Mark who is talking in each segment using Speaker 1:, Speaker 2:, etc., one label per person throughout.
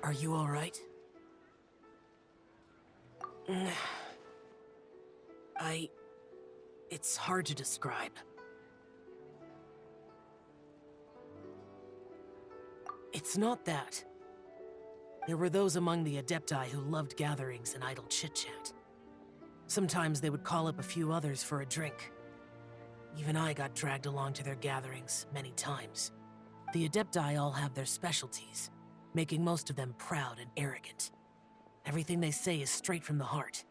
Speaker 1: Are you alright? It's hard to describe. It's not that. There were those among the Adepti who loved gatherings and idle chit-chat. Sometimes they would call up a few others for a drink. Even I got dragged along to their gatherings many times. The Adepti all have their specialties, making most of them proud and arrogant. Everything they say is straight from the heart.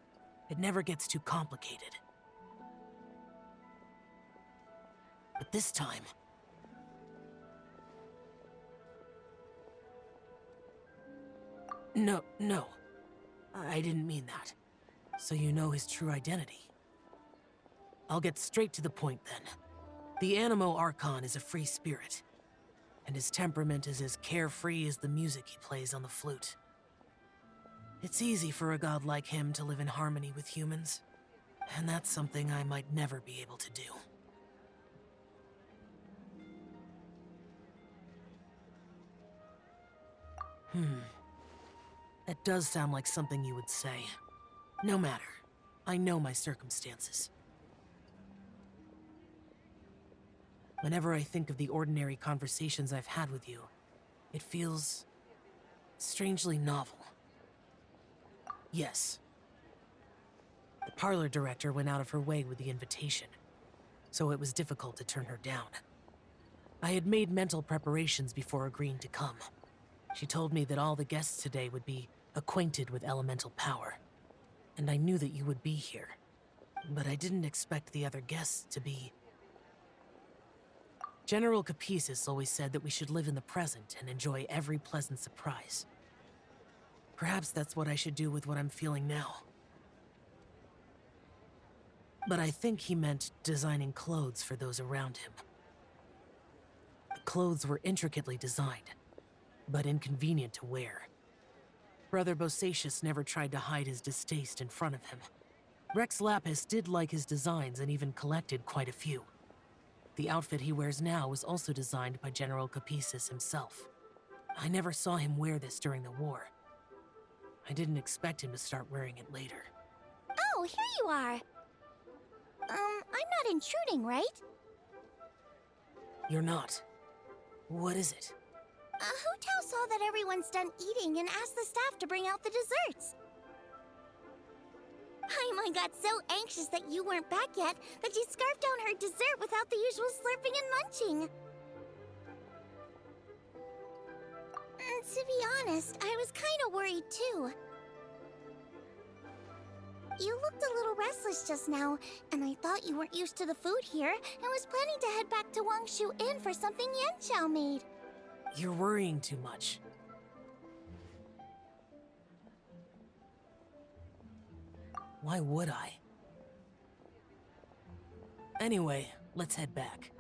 Speaker 1: It never gets too complicated. But this time... No. I didn't mean that. So you know his true identity. I'll get straight to the point then. The Animo Archon is a free spirit, and his temperament is as carefree as the music he plays on the flute. It's easy for a god like him to live in harmony with humans, and that's something I might never be able to do. That does sound like something you would say. No matter. I know my circumstances. Whenever I think of the ordinary conversations I've had with you, it feels... strangely novel. Yes. The parlor director went out of her way with the invitation, so it was difficult to turn her down. I had made mental preparations before agreeing to come. She told me that all the guests today would be acquainted with elemental power, and I knew that you would be here. But I didn't expect the other guests to be... General Capisis always said that we should live in the present and enjoy every pleasant surprise. Perhaps that's what I should do with what I'm feeling now. But I think he meant designing clothes for those around him. The clothes were intricately designed, but inconvenient to wear. Brother Bosacius never tried to hide his distaste in front of him. Rex Lapis did like his designs and even collected quite a few. The outfit he wears now was also designed by General Capisis himself. I never saw him wear this during the war. I didn't expect him to start wearing it later.
Speaker 2: Oh, here you are. I'm not intruding, right?
Speaker 1: You're not. What is it?
Speaker 2: Hu Tao saw that everyone's done eating and asked the staff to bring out the desserts. Paimon got so anxious that you weren't back yet that she scarfed down her dessert without the usual slurping and munching. To be honest, I was kind of worried too. You looked a little restless just now, and I thought you weren't used to the food here and was planning to head back to Wangshu Inn for something Xiao made.
Speaker 1: You're worrying too much. Why would I? Anyway, let's head back.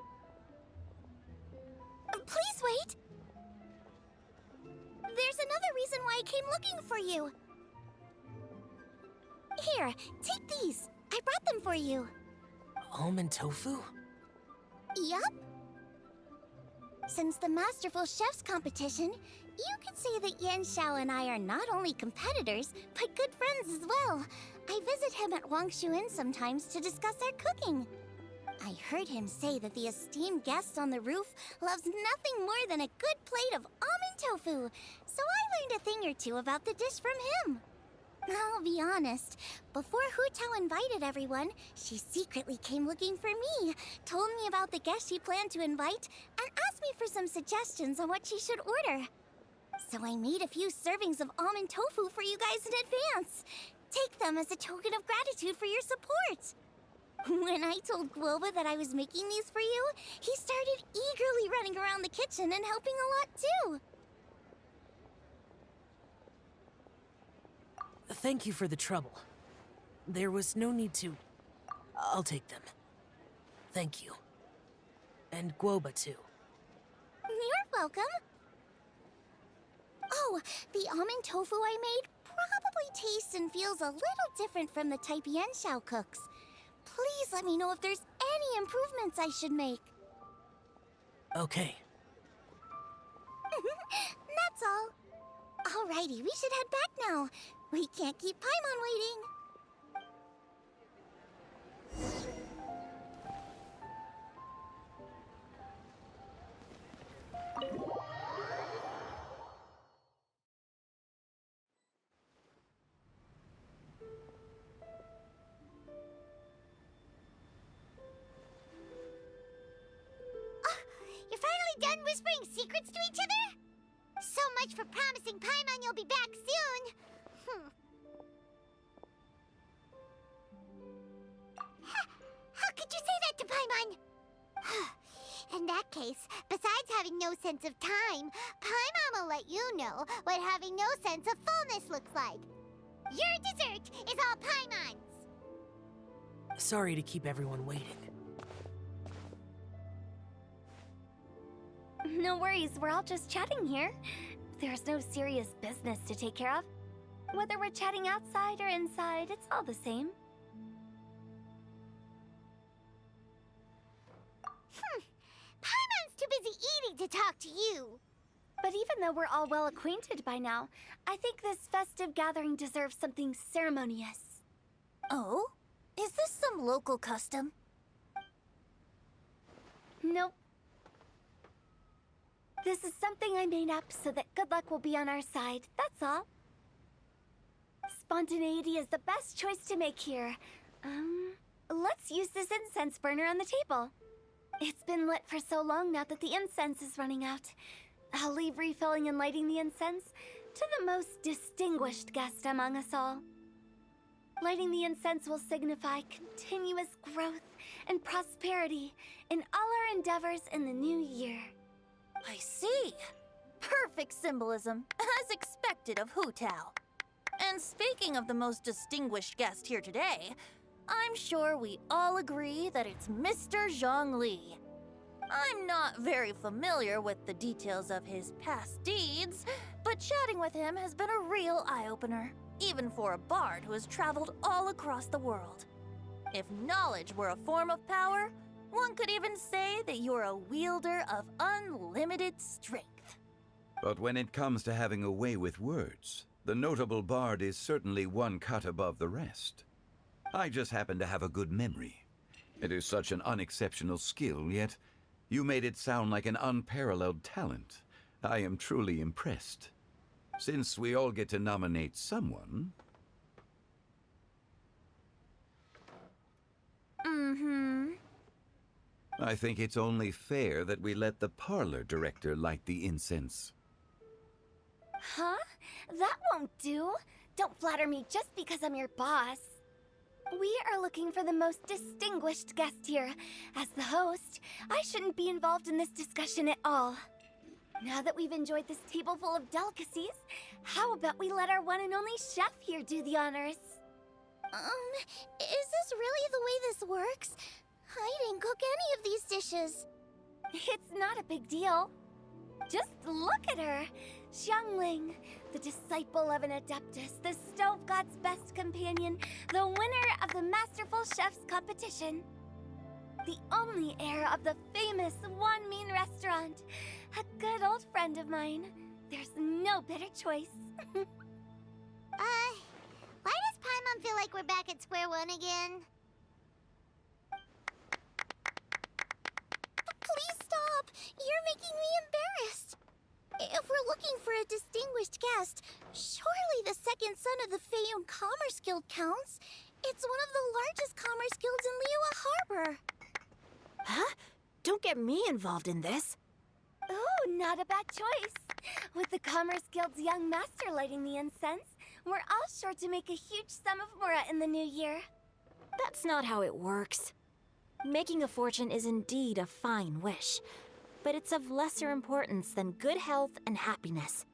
Speaker 2: Please wait! There's another reason why I came looking for you. Here, take these. I brought them for you.
Speaker 1: Almond tofu?
Speaker 2: Yup. Since the Masterful Chef's competition, you could say that Xiao and I are not only competitors, but good friends as well. I visit him at Wangshu Inn sometimes to discuss our cooking. I heard him say that the esteemed guest on the roof loves nothing more than a good plate of almond tofu, so I learned a thing or two about the dish from him. I'll be honest, before Hu Tao invited everyone, she secretly came looking for me, told me about the guests she planned to invite, and asked me for some suggestions on what she should order. So I made a few servings of almond tofu for you guys in advance. Take them as a token of gratitude for your support. When I told Guoba that I was making these for you, he started eagerly running around the kitchen and helping a lot too.
Speaker 1: Thank you for the trouble. There was no need to... I'll take them. Thank you. And Guoba too.
Speaker 2: You're welcome. Oh, the almond tofu I made probably tastes and feels a little different from the type Xiao cooks. Please let me know if there's any improvements I should make.
Speaker 1: Okay.
Speaker 2: That's all. Alrighty, we should head back now. We can't keep Paimon waiting. You're finally done whispering secrets to each other? So much for promising Paimon you'll be back soon. How could you say that to Paimon? In that case, besides having no sense of time, Paimon will let you know what having no sense of fullness looks like. Your dessert is all Paimon's.
Speaker 1: Sorry to keep everyone waiting.
Speaker 3: No worries, we're all just chatting here. There's no serious business to take care of. Whether we're chatting outside or inside, it's all the same.
Speaker 2: Paimon's too busy eating to talk to you.
Speaker 3: But even though we're all well acquainted by now, I think this festive gathering deserves something ceremonious.
Speaker 2: Oh? Is this some local custom?
Speaker 3: Nope. This is something I made up so that good luck will be on our side, that's all. Spontaneity is the best choice to make here. Let's use this incense burner on the table. It's been lit for so long now that the incense is running out. I'll leave refilling and lighting the incense to the most distinguished guest among us all. Lighting the incense will signify continuous growth and prosperity in all our endeavors in the new year.
Speaker 4: I see. Perfect symbolism, as expected of Hu Tao. And speaking of the most distinguished guest here today, I'm sure we all agree that it's Mr. Xiangling. I'm not very familiar with the details of his past deeds, but chatting with him has been a real eye-opener, even for a bard who has traveled all across the world. If knowledge were a form of power, one could even say that you're a wielder of unlimited strength.
Speaker 5: But when it comes to having a way with words, the notable bard is certainly one cut above the rest. I just happen to have a good memory. It is such an unexceptional skill, yet you made it sound like an unparalleled talent. I am truly impressed. Since we all get to nominate someone... I think it's only fair that we let the parlor director light the incense.
Speaker 3: Huh? That won't do. Don't flatter me just because I'm your boss. We are looking for the most distinguished guest here. As the host, I shouldn't be involved in this discussion at all. Now that we've enjoyed this table full of delicacies, how about we let our one and only chef here do the honors?
Speaker 2: Is this really the way this works? I didn't cook any of these dishes.
Speaker 3: It's not a big deal. Just look at her. Xiangling, the disciple of an adeptus, the stove god's best companion, the winner of the Masterful Chef's competition. The only heir of the famous One Mean restaurant. A good old friend of mine. There's no better choice.
Speaker 2: Why does Paimon feel like we're back at square one again? Please stop! You're making me embarrassed. If we're looking for a distinguished guest, surely the second son of the Feiyun Commerce Guild counts. It's one of the largest commerce guilds in Liyue Harbor.
Speaker 4: Huh? Don't get me involved in this.
Speaker 3: Oh, not a bad choice. With the Commerce Guild's young master lighting the incense, we're all sure to make a huge sum of mora in the new year.
Speaker 4: That's not how it works. Making a fortune is indeed a fine wish, but it's of lesser importance than good health and happiness.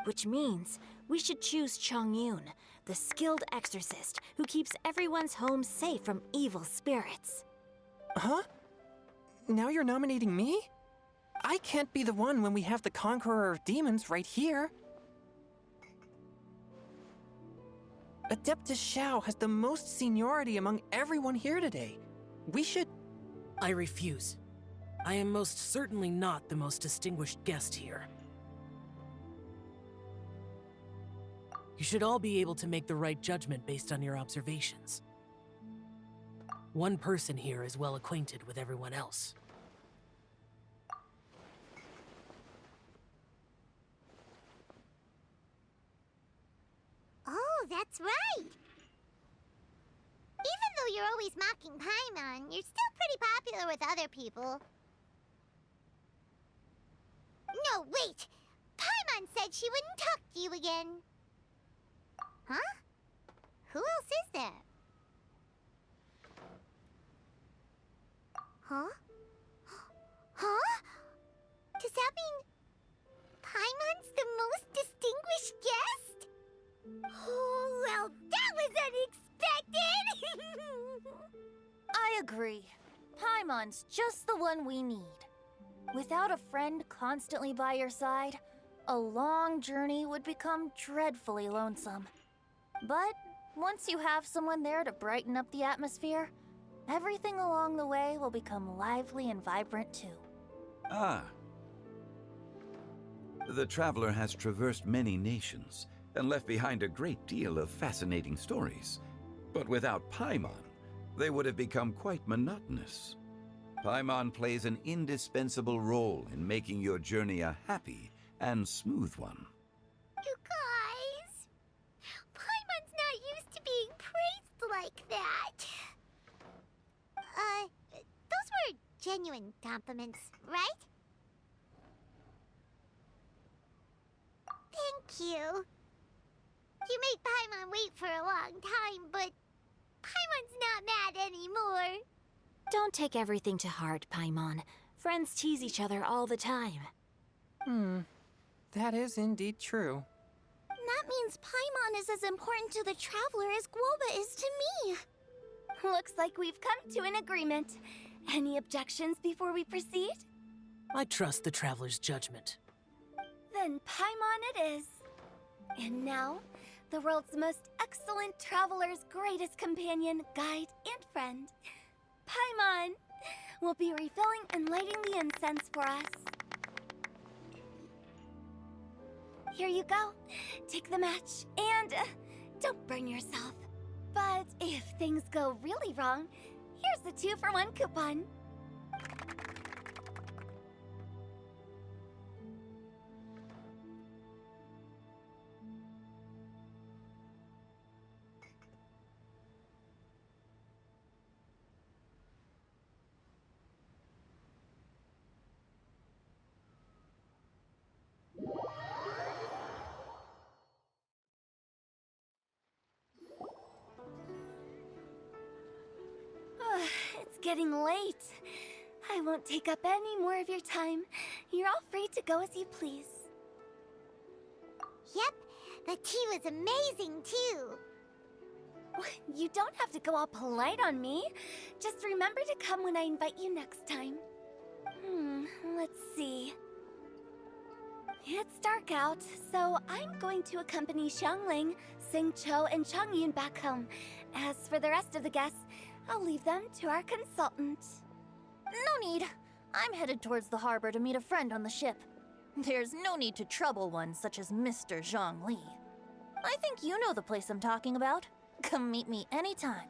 Speaker 4: Which means we should choose Chongyun, the skilled exorcist who keeps everyone's home safe from evil spirits.
Speaker 6: Huh? Now you're nominating me? I can't be the one when we have the Conqueror of Demons right here. Adeptus Xiao has the most seniority among everyone here today. We should...
Speaker 1: I refuse. I am most certainly not the most distinguished guest here. You should all be able to make the right judgment based on your observations. One person here is well acquainted with everyone else.
Speaker 2: Oh, that's right! Even though you're always mocking Paimon, you're still pretty popular with other people. No, wait! Paimon said she wouldn't talk to you again. Huh? Who else is there? Huh? Huh? Does that mean Paimon's the most distinguished guest? Oh, well, that was unexpected!
Speaker 4: I agree. Paimon's just the one we need. Without a friend constantly by your side, a long journey would become dreadfully lonesome. But once you have someone there to brighten up the atmosphere, everything along the way will become lively and vibrant too.
Speaker 5: Ah. The traveler has traversed many nations and left behind a great deal of fascinating stories. But without Paimon, they would have become quite monotonous. Paimon plays an indispensable role in making your journey a happy and smooth one.
Speaker 2: You guys, Paimon's not used to being praised like that. Those were genuine compliments, right? Thank you. You made Paimon wait for a long time, but Paimon's not mad anymore.
Speaker 3: Don't take everything to heart, Paimon. Friends tease each other all the time.
Speaker 6: That is indeed true.
Speaker 2: That means Paimon is as important to the traveler as Guoba is to me.
Speaker 3: Looks like we've come to an agreement. Any objections before we proceed?
Speaker 1: I trust the traveler's judgment.
Speaker 3: Then Paimon it is. And now, the world's most excellent traveler's greatest companion, guide, and friend, Paimon, will be refilling and lighting the incense for us. Here you go. Take the match, and don't burn yourself. But if things go really wrong, here's the 2-for-1 coupon. It's getting late. I won't take up any more of your time. You're all free to go as you please.
Speaker 2: Yep, the tea was amazing too.
Speaker 3: You don't have to go all polite on me. Just remember to come when I invite you next time. Let's see. It's dark out, so I'm going to accompany Xiangling, Xingqiu, and Changyun back home. As for the rest of the guests, I'll leave them to our consultant.
Speaker 4: No need. I'm headed towards the harbor to meet a friend on the ship. There's no need to trouble one such as Mr. Zhongli. I think you know the place I'm talking about. Come meet me anytime.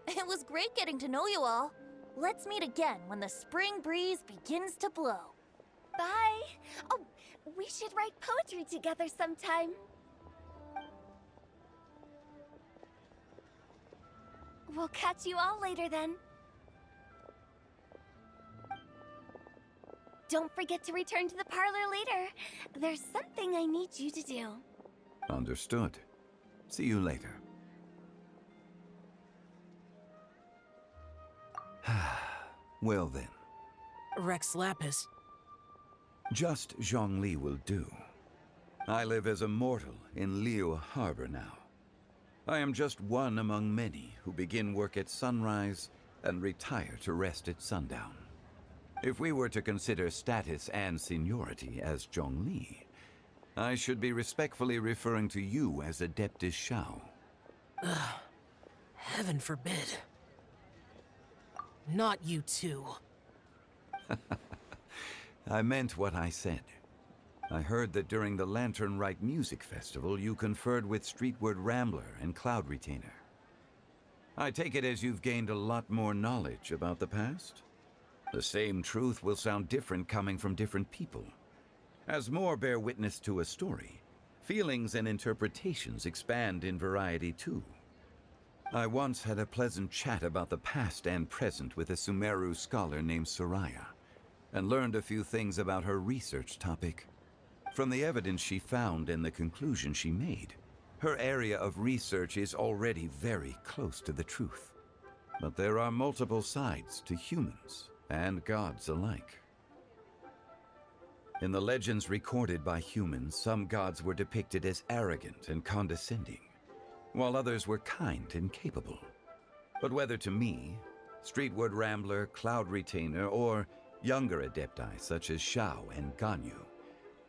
Speaker 4: It was great getting to know you all. Let's meet again when the spring breeze begins to blow.
Speaker 3: Bye. Oh, we should write poetry together sometime. We'll catch you all later then. Don't forget to return to the parlor later. There's something I need you to do.
Speaker 5: Understood. See you later. Well then.
Speaker 1: Rex Lapis.
Speaker 5: Just Zhongli will do. I live as a mortal in Liu Harbor now. I am just one among many who begin work at sunrise and retire to rest at sundown. If we were to consider status and seniority as Zhongli, I should be respectfully referring to you as Adeptus Xiao.
Speaker 1: Heaven forbid. Not you too.
Speaker 5: I meant what I said. I heard that during the Lantern Rite Music Festival, you conferred with Streetward Rambler and Cloud Retainer. I take it as you've gained a lot more knowledge about the past? The same truth will sound different coming from different people. As more bear witness to a story, feelings and interpretations expand in variety too. I once had a pleasant chat about the past and present with a Sumeru scholar named Soraya, and learned a few things about her research topic. From the evidence she found and the conclusion she made, her area of research is already very close to the truth. But there are multiple sides to humans and gods alike. In the legends recorded by humans, some gods were depicted as arrogant and condescending, while others were kind and capable. But whether to me, Streetward Rambler, Cloud Retainer, or younger adepti such as Xiao and Ganyu,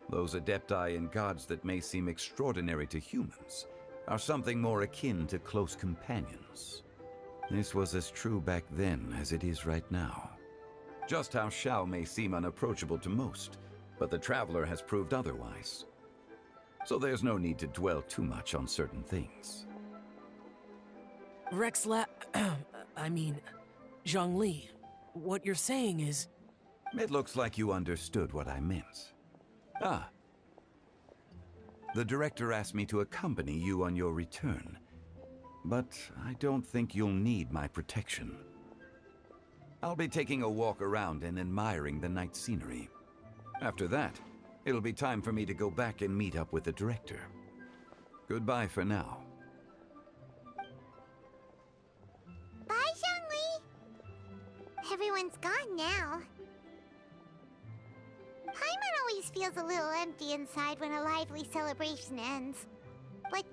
Speaker 5: those adepti and gods that may seem extraordinary to humans are something more akin to close companions. This was as true back then as it is right now. Just how Xiao may seem unapproachable to most, but the Traveler has proved otherwise. So there's no need to dwell too much on certain things.
Speaker 1: Xiangling, what you're saying is...
Speaker 5: It looks like you understood what I meant. Ah. The director asked me to accompany you on your return, but I don't think you'll need my protection. I'll be taking a walk around and admiring the night scenery. After that, it'll be time for me to go back and meet up with the director. Goodbye for now.
Speaker 2: Bye, Xiangling! Everyone's gone now. Paimon always feels a little empty inside when a lively celebration ends. But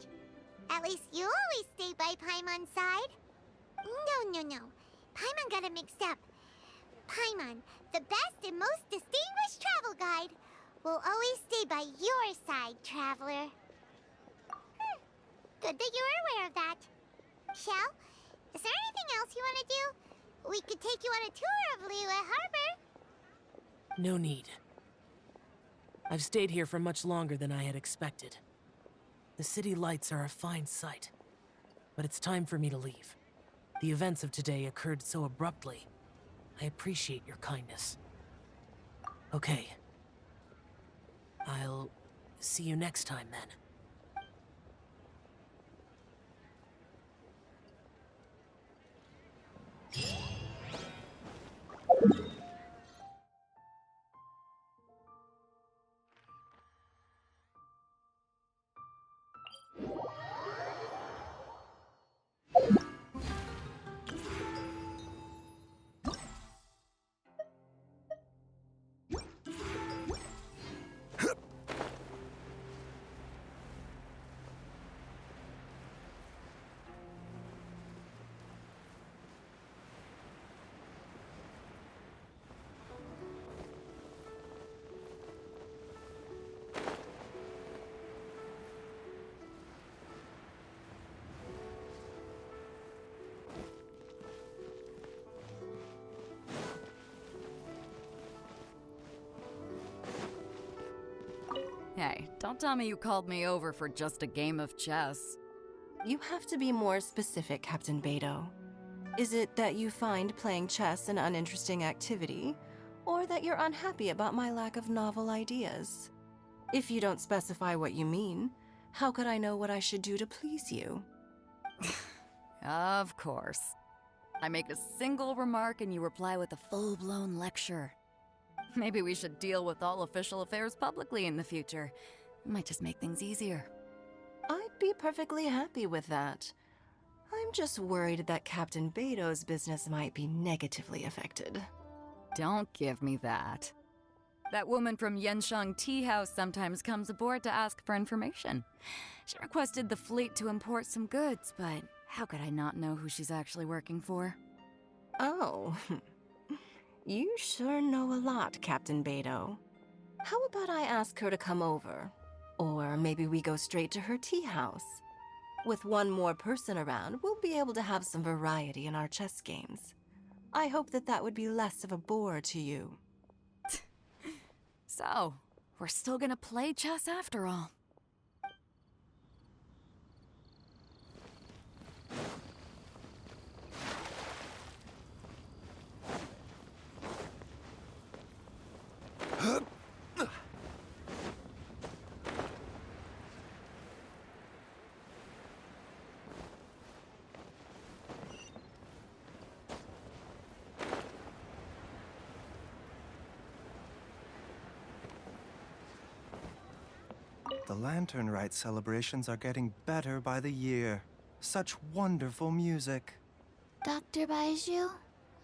Speaker 2: at least you always stay by Paimon's side. No. Paimon got it mixed up. Paimon, the best and most distinguished travel guide, will always stay by your side, Traveler. Good that you were aware of that. Xiao, is there anything else you want to do? We could take you on a tour of Liyue Harbor.
Speaker 1: No need. I've stayed here for much longer than I had expected. The city lights are a fine sight, but it's time for me to leave. The events of today occurred so abruptly. I appreciate your kindness. Okay. I'll see you next time, then.
Speaker 7: Hey, don't tell me you called me over for just a game of chess.
Speaker 8: You have to be more specific, Captain Beidou. Is it that you find playing chess an uninteresting activity, or that you're unhappy about my lack of novel ideas? If you don't specify what you mean, how could I know what I should do to please you?
Speaker 7: Of course. I make a single remark and you reply with a full-blown lecture. Maybe we should deal with all official affairs publicly in the future. It might just make things easier.
Speaker 8: I'd be perfectly happy with that. I'm just worried that Captain Beidou's business might be negatively affected.
Speaker 7: Don't give me that. That woman from Yenshang Tea House sometimes comes aboard to ask for information. She requested the fleet to import some goods, but how could I not know who she's actually working for?
Speaker 8: Oh, you sure know a lot, Captain Beidou. How about I ask her to come over? Or maybe we go straight to her tea house. With one more person around, we'll be able to have some variety in our chess games. I hope that would be less of a bore to you.
Speaker 7: So, We're still gonna play chess after all.
Speaker 9: The Lantern Rite celebrations are getting better by the year. Such wonderful music.
Speaker 2: Dr. Baiju,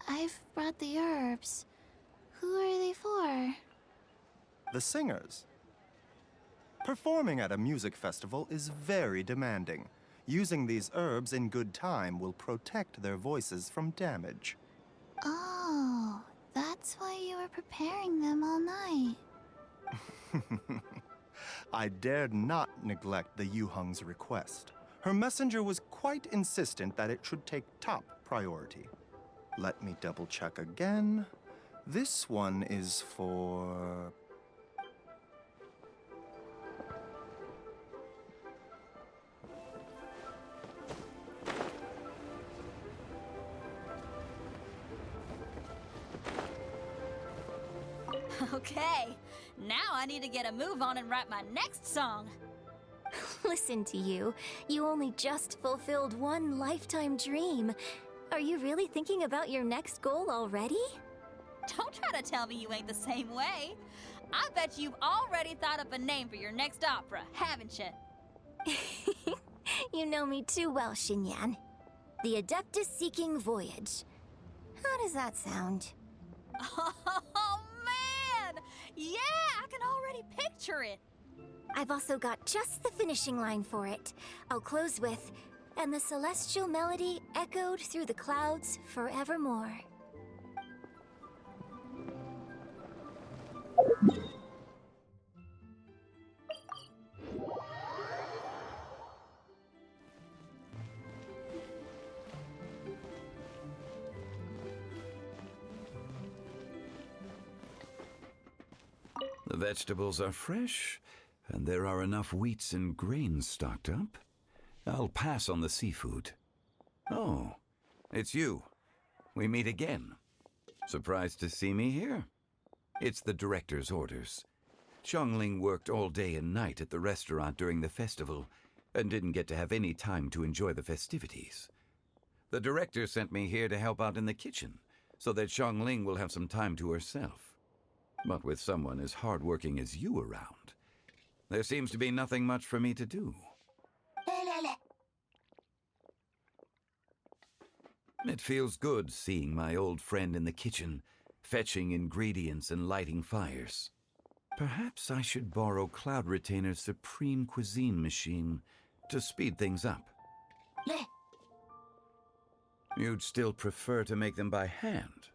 Speaker 2: I've brought the herbs. Who are they for?
Speaker 9: The singers. Performing at a music festival is very demanding. Using these herbs in good time will protect their voices from damage.
Speaker 2: Oh, that's why you were preparing them all night.
Speaker 9: I dared not neglect the Yuheng's request. Her messenger was quite insistent that it should take top priority. Let me double check again. This one is for...
Speaker 10: Okay, now I need to get a move on and write my next song.
Speaker 3: Listen to you. You only just fulfilled one lifetime dream. Are you really thinking about your next goal already?
Speaker 10: Don't try to tell me you ain't the same way. I bet you've already thought up a name for your next opera, haven't you?
Speaker 3: You know me too well, Xinyan. The Adeptus Seeking Voyage. How does that sound?
Speaker 10: Oh, man! Yeah, I can already picture it.
Speaker 3: I've also got just the finishing line for it. I'll close with, "And the celestial melody echoed through the clouds forevermore."
Speaker 5: The vegetables are fresh, and there are enough wheats and grains stocked up. I'll pass on the seafood. Oh, it's you. We meet again. Surprised to see me here? It's the director's orders. Xiangling worked all day and night at the restaurant during the festival and didn't get to have any time to enjoy the festivities. The director sent me here to help out in the kitchen so that Xiangling will have some time to herself. But with someone as hardworking as you around, there seems to be nothing much for me to do. It feels good seeing my old friend in the kitchen, fetching ingredients and lighting fires. Perhaps I should borrow Cloud Retainer's Supreme Cuisine machine to speed things up. You'd still prefer to make them by hand,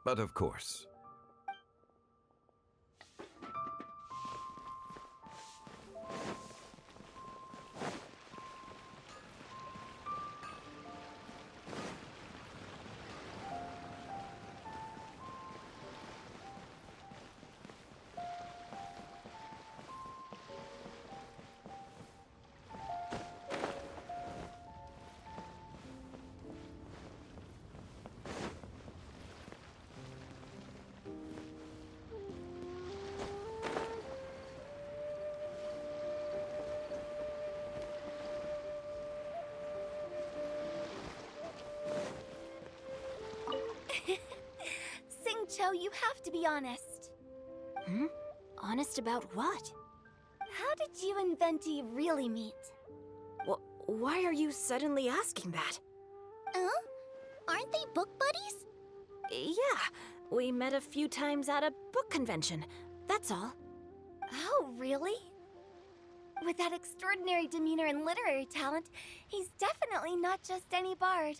Speaker 5: but of course.
Speaker 3: Cho, you have to be honest.
Speaker 11: Honest about what?
Speaker 3: How did you and Venti really meet?
Speaker 11: Why are you suddenly asking that?
Speaker 2: Aren't they book buddies?
Speaker 11: Yeah, we met a few times at a book convention. That's all.
Speaker 3: Oh, really? With that extraordinary demeanor and literary talent, he's definitely not just any bard.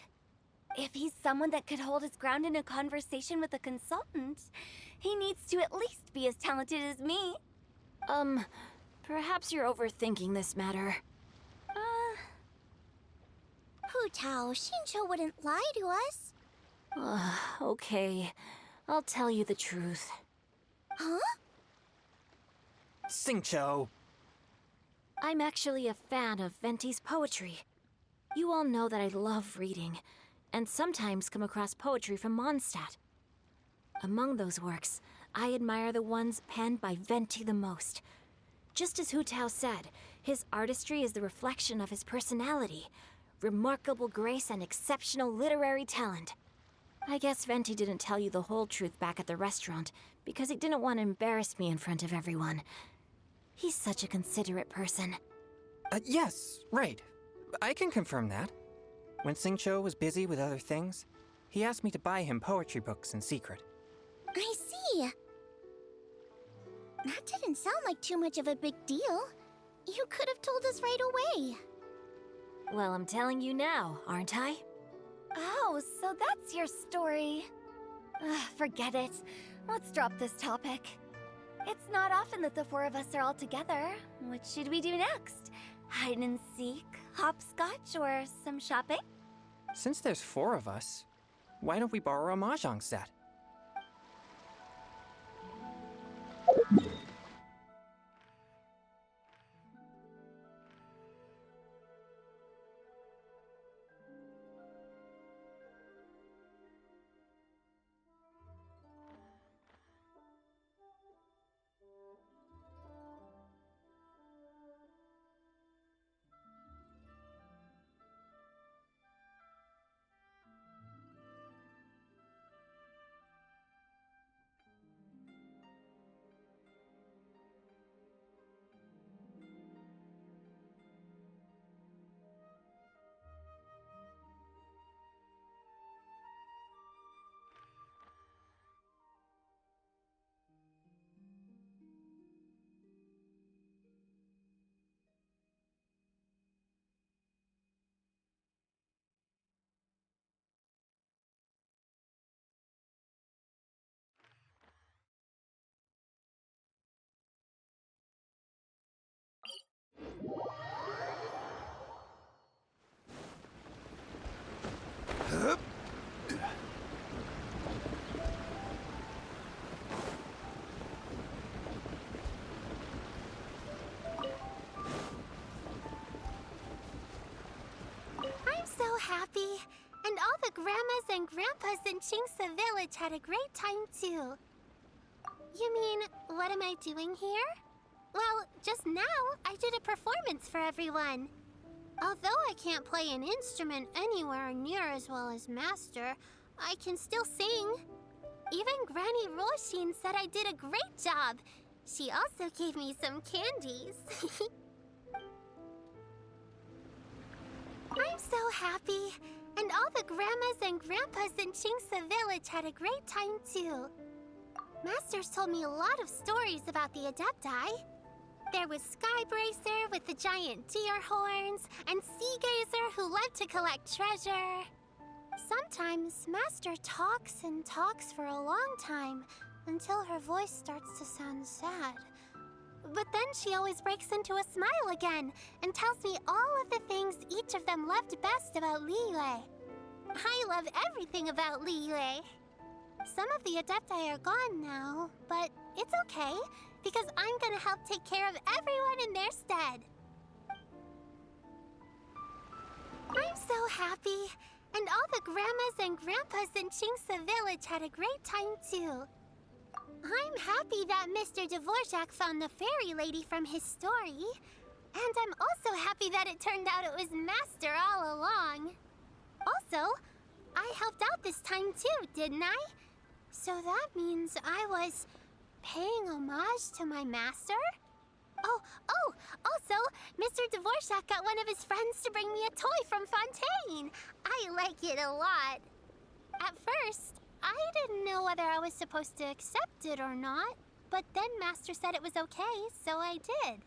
Speaker 3: If he's someone that could hold his ground in a conversation with a consultant, he needs to at least be as talented as me.
Speaker 11: Perhaps you're overthinking this matter.
Speaker 2: Hu Tao, Xinqiu wouldn't lie to us.
Speaker 11: Okay, I'll tell you the truth.
Speaker 2: Huh?
Speaker 6: Xingqiu!
Speaker 11: I'm actually a fan of Venti's poetry. You all know that I love reading, and sometimes come across poetry from Mondstadt. Among those works, I admire the ones penned by Venti the most. Just as Hu Tao said, his artistry is the reflection of his personality, remarkable grace and exceptional literary talent. I guess Venti didn't tell you the whole truth back at the restaurant, because he didn't want to embarrass me in front of everyone. He's such a considerate person.
Speaker 6: Yes, right. I can confirm that. When Xingqiu was busy with other things, he asked me to buy him poetry books in secret.
Speaker 2: I see. That didn't sound like too much of a big deal. You could have told us right away.
Speaker 11: Well, I'm telling you now, aren't I?
Speaker 3: Oh, so that's your story. Ugh, forget it. Let's drop this topic. It's not often that the four of us are all together. What should we do next? Hide and seek, hopscotch, or some shopping?
Speaker 6: Since there's 4 of us, why don't we borrow a mahjong set?
Speaker 2: I'm so happy. And all the grandmas and grandpas in Qingce Village had a great time too. You mean, what am I doing here? Well, just now, I did a performance for everyone. Although I can't play an instrument anywhere near as well as Master, I can still sing. Even Granny Roshin said I did a great job. She also gave me some candies. I'm so happy. And all the grandmas and grandpas in Qingce Village had a great time too. Master's told me a lot of stories about the Adepti. There was Skybracer with the giant deer horns, and Sea Gazer who loved to collect treasure. Sometimes Master talks and talks for a long time, until her voice starts to sound sad. But then she always breaks into a smile again, and tells me all of the things each of them loved best about Liyue. I love everything about Liyue. Some of the Adepti are gone now, but it's okay, because I'm gonna help take care of everyone in their stead. I'm so happy, and all the grandmas and grandpas in Qingce Village had a great time too. I'm happy that Mr. Dvorak found the fairy lady from his story. And I'm also happy that it turned out it was Master all along. Also, I helped out this time too, didn't I? So that means I was paying homage to my master? Oh, also, Mr. Dvorak got one of his friends to bring me a toy from Fontaine. I like it a lot. At first, I didn't know whether I was supposed to accept it or not, but then Master said it was okay, so I did.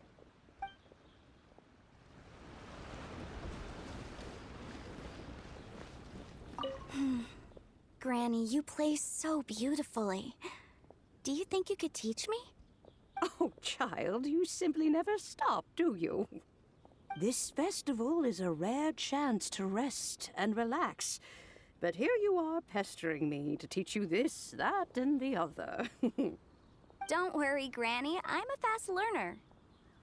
Speaker 3: Granny, you play so beautifully. Do you think you could teach me?
Speaker 12: Oh, child, you simply never stop, do you? This festival is a rare chance to rest and relax. But here you are pestering me to teach you this, that, and the other.
Speaker 3: Don't worry, Granny. I'm a fast learner.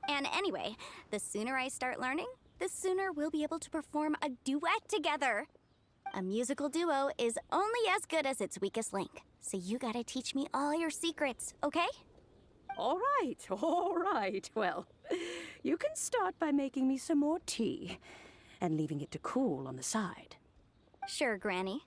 Speaker 3: And anyway, the sooner I start learning, the sooner we'll be able to perform a duet together. A musical duo is only as good as its weakest link, so you gotta teach me all your secrets, okay?
Speaker 12: All right, all right. Well, you can start by making me some more tea and leaving it to cool on the side.
Speaker 3: Sure, Granny.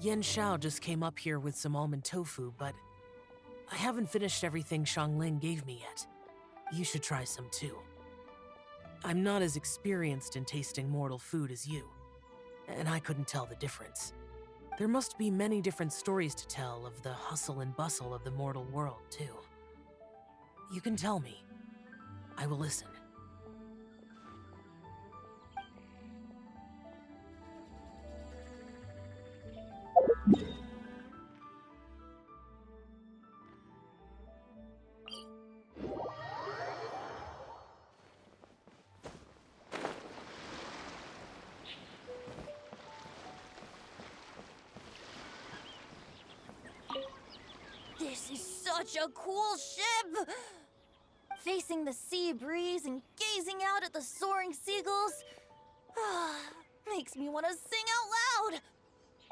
Speaker 1: Xiao just came up here with some almond tofu, but I haven't finished everything Xiangling gave me yet. You should try some too. I'm not as experienced in tasting mortal food as you, and I couldn't tell the difference. There must be many different stories to tell of the hustle and bustle of the mortal world, too. You can tell me. I will listen.
Speaker 4: This is such a cool ship! Facing the sea breeze and gazing out at the soaring seagulls makes me want to sing out loud!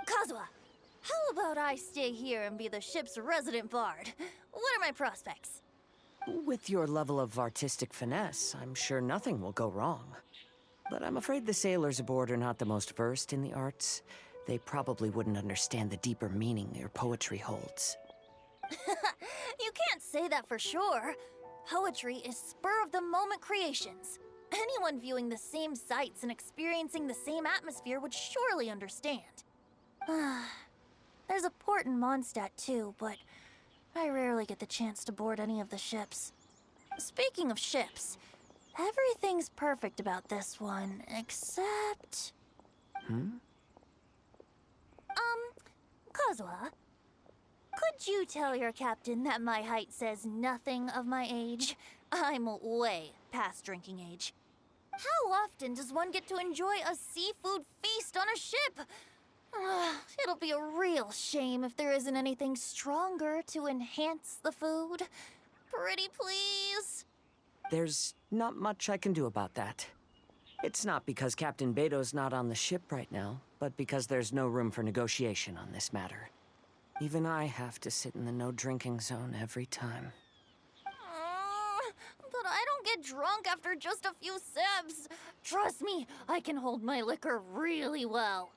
Speaker 4: Kazuha, how about I stay here and be the ship's resident bard? What are my prospects?
Speaker 13: With your level of artistic finesse, I'm sure nothing will go wrong. But I'm afraid the sailors aboard are not the most versed in the arts. They probably wouldn't understand the deeper meaning your poetry holds.
Speaker 4: You can't say that for sure. Poetry is spur-of-the-moment creations. Anyone viewing the same sights and experiencing the same atmosphere would surely understand. There's a port in Mondstadt too, but I rarely get the chance to board any of the ships. Speaking of ships, everything's perfect about this one, except... Kazuha, could you tell your captain that my height says nothing of my age? I'm way past drinking age. How often does one get to enjoy a seafood feast on a ship? It'll be a real shame if there isn't anything stronger to enhance the food. Pretty please?
Speaker 13: There's not much I can do about that. It's not because Captain Beto's not on the ship right now, but because there's no room for negotiation on this matter. Even I have to sit in the no-drinking zone every time.
Speaker 4: But I don't get drunk after just a few sips. Trust me, I can hold my liquor really well.